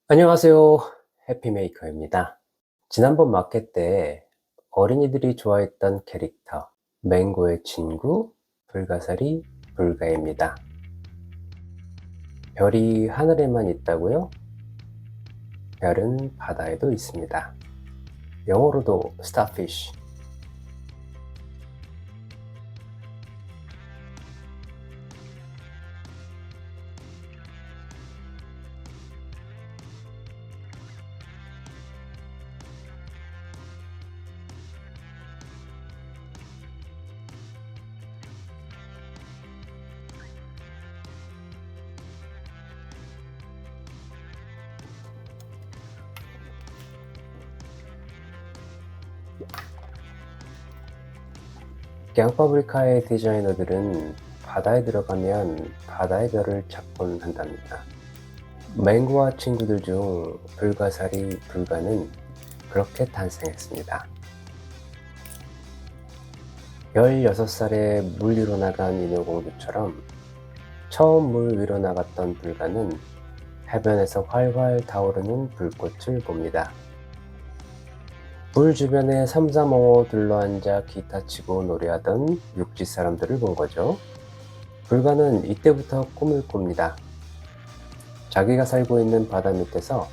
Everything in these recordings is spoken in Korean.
안녕하세요. 해피메이커입니다. 지난번 마켓 때 어린이들이 좋아했던 캐릭터, 맹고의 친구, 불가사리, 불가입니다. 별이 하늘에만 있다고요? 별은 바다에도 있습니다. 영어로도 starfish. 갱파브리카의 디자이너들은 바다에 들어가면 바다의 별을 찾곤 한답니다. 맹고와 친구들 중 불가사리, 불가는 그렇게 탄생했습니다. 16살에 물 위로 나간 인어공주처럼 처음 물 위로 나갔던 불가는 해변에서 활활 타오르는 불꽃을 봅니다. 물 주변에 삼삼오오 둘러앉아 기타 치고 노래하던 육지 사람들을 본 거죠. 불가는 이때부터 꿈을 꿉니다. 자기가 살고 있는 바다 밑에서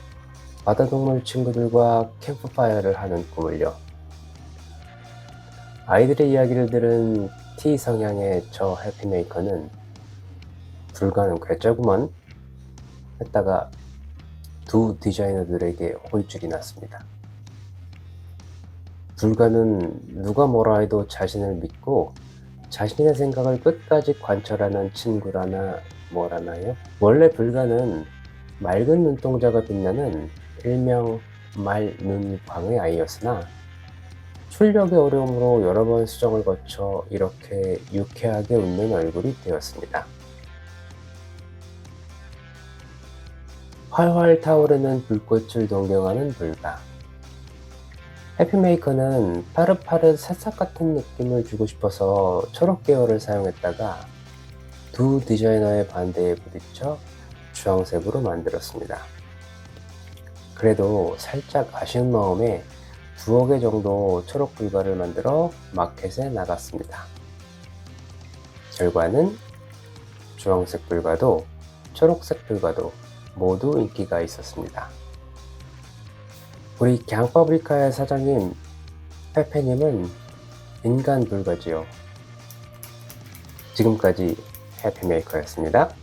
바다동물 친구들과 캠프파이어를 하는 꿈을요. 아이들의 이야기를 들은 T 성향의 저 해피메이커는 불가는 괴짜구먼 했다가 두 디자이너들에게 혼쭐이 났습니다. 불가는 누가 뭐라 해도 자신을 믿고 자신의 생각을 끝까지 관철하는 친구라나 뭐라나요? 원래 불가는 맑은 눈동자가 빛나는 일명 말눈광의 아이였으나 출력의 어려움으로 여러 번 수정을 거쳐 이렇게 유쾌하게 웃는 얼굴이 되었습니다. 활활 타오르는 불꽃을 동경하는 불가. 해피메이커는 파릇파릇 새싹 같은 느낌을 주고 싶어서 초록 계열을 사용했다가 두 디자이너의 반대에 부딪혀 주황색으로 만들었습니다. 그래도 살짝 아쉬운 마음에 2억 개 정도 초록 불가를 만들어 마켓에 나갔습니다. 결과는 주황색 불가도 초록색 불가도 모두 인기가 있었습니다. 우리 갱파브리카의 사장님 페페님은 인간 불가지요. 지금까지 해피메이커였습니다.